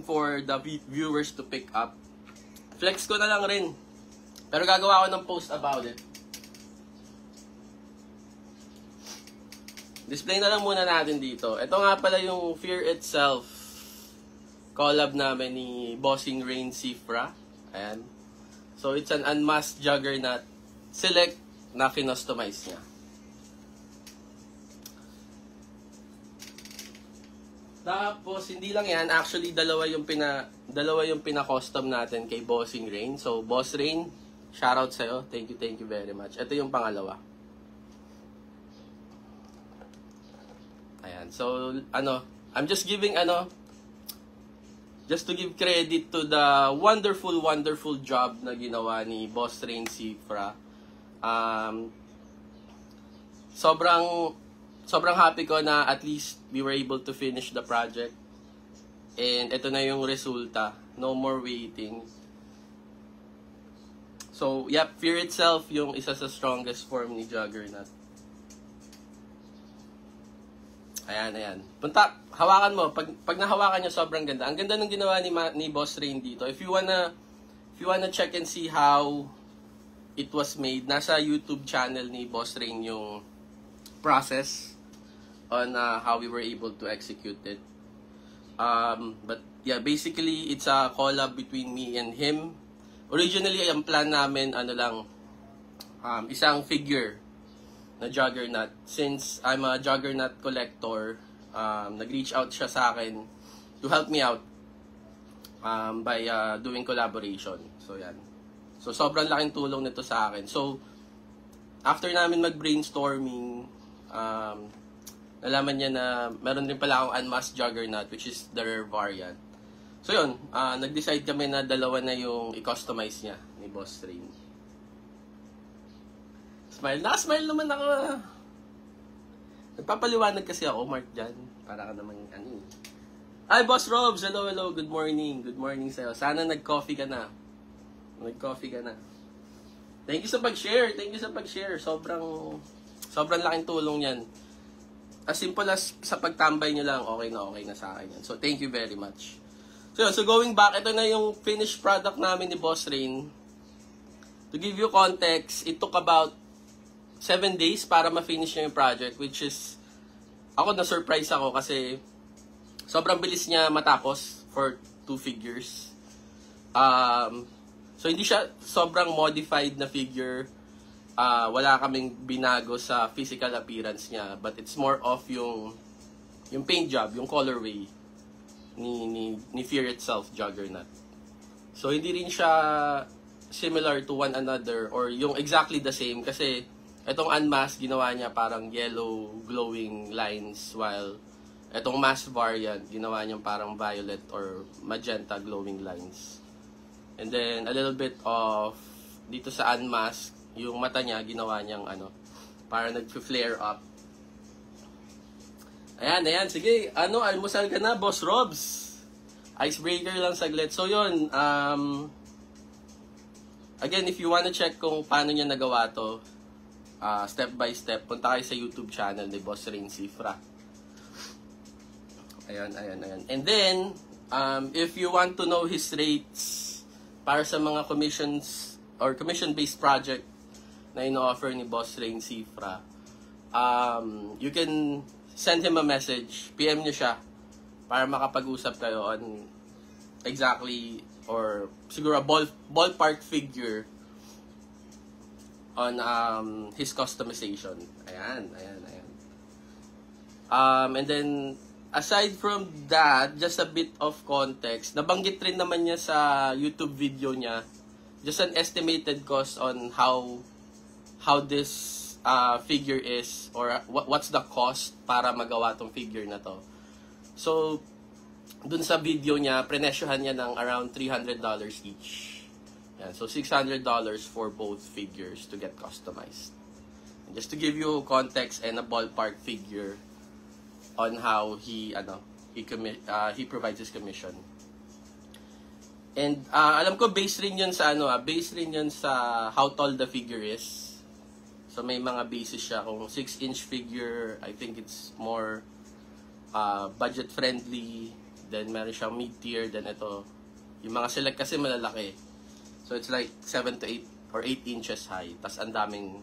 for the viewers to pick up. Flex ko na lang rin. Pero gagawa ko ng post about it. Display na lang muna natin dito. Ito nga pala yung Fear Itself collab namin ni Bossing Rain Cifra. Ayan. So, it's an unmasked juggernaut select na kinostomize niya. Tapos, hindi lang yan. Actually, dalawa yung pina-custom natin kay Bossing Rain. So, Boss Rain, shoutout sa'yo. Thank you very much. Ito yung pangalawa. Ayan. So, I'm just giving, just to give credit to the wonderful job na ginawa ni Boss Rain Cifra. Sobrang happy ko na at least we were able to finish the project. And ito na yung resulta. No more waiting. So, yep, Fear Itself yung isa sa strongest form ni Juggernaut. Ayan. Punta, hawakan mo. Pag nahawakan nyo, sobrang ganda. Ang ganda ng ginawa ni Boss Rain dito. If you wanna check and see how it was made, nasa YouTube channel ni Boss Rain yung process on how we were able to execute it. But yeah, basically it's a collab between me and him. Originally, ang plan namin isang figure na Juggernaut. Since I'm a Juggernaut collector, nag-reach out siya sa akin to help me out by doing collaboration. So yan. So sobrang laking tulong nito sa akin. So after namin mag-brainstorming, nalaman niya na meron rin pala akong unmasked Juggernaut, which is the rare variant. So yun, nag-decide kami na dalawa na yung i-customize niya ni Boss Rain. Smile. Nakasmile naman ako. Nagpapaliwanag kasi ako, Mark, dyan. Para ka naman, Ay, Boss Robs! Hello. Good morning. Good morning sa'yo. Sana nag-coffee ka na. Thank you sa pag-share. Sobrang laking tulong yan. As simple as sa pagtambay nyo lang, okay na sa akin yan. So, thank you very much. So going back, ito na yung finished product namin ni Boss Rain. To give you context, it took about 7 days para ma-finish niya yung project, which is, ako na-surprise ako kasi sobrang bilis niya matapos for 2 figures. So, hindi siya sobrang modified na figure. Wala kaming binago sa physical appearance niya, but it's more of yung paint job, yung colorway ni Fear Itself Juggernaut. So hindi rin siya similar to one another or yung exactly the same kasi itong unmasked ginawa niya parang yellow glowing lines, while itong masked variant ginawa niya parang violet or magenta glowing lines. And then a little bit of dito sa unmasked, yung mata niya, ginawa niyang para nag-flare up. Ayan. Sige, almusal ka na, Boss Robs. Icebreaker lang saglit. So, yun. Again, if you wanna check kung paano niya nagawa to, step by step, punta kayo sa YouTube channel ni Boss Rain Cifra. Ayan. And then, if you want to know his rates para sa mga commissions or commission-based project na ino-offer ni Boss Rain Cifra, you can send him a message, PM nyo siya para makapag-usap kayo on exactly or siguro ballpark figure on his customization. Ayan. And then aside from that, just a bit of context, nabanggit rin naman niya sa YouTube video niya just an estimated cost on how this figure is or what's the cost para magawa tong figure na to. So, dun sa video niya, prenesyohan niya ng around $300 each. Yan, so $600 for both figures to get customized. And just to give you context and a ballpark figure on how he provides his commission. And alam ko based rin yun sa how tall the figure is. So may mga basis siya kung 6-inch figure, I think it's more budget friendly then meron siyang mid-tier, then ito, yung mga select kasi malalaki. So it's like 7 to 8 or 8 inches high. Tas ang daming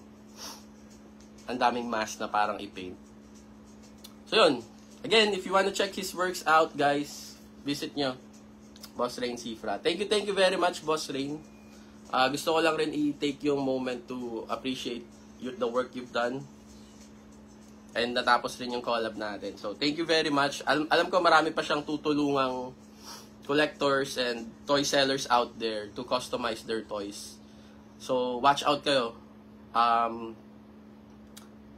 mask na parang i-paint. So yun. Again, if you want to check his works out, guys, visit nyo. Boss Rain Cifra. Thank you very much, Boss Rain. Gusto ko lang rin i-take yung moment to appreciate the work you've done. And natapos rin yung collab natin. So, thank you very much. Alam ko marami pa siyang tutulungang collectors and toy sellers out there to customize their toys. So, watch out kayo. Ang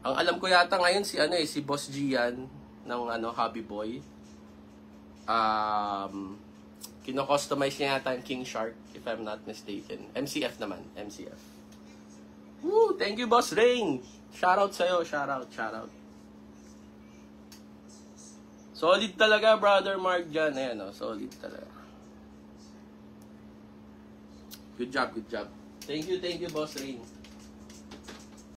alam ko yata ngayon si Boss Gian ng Hobby Boy. Kino-customize niya yata yung King Shark, if I'm not mistaken. MCF naman, MCF. Woo! Thank you, Boss Rain! Shoutout sa'yo, shoutout. Solid talaga, Brother Mark dyan. Ayan, solid talaga. Good job. Thank you, Boss Rain.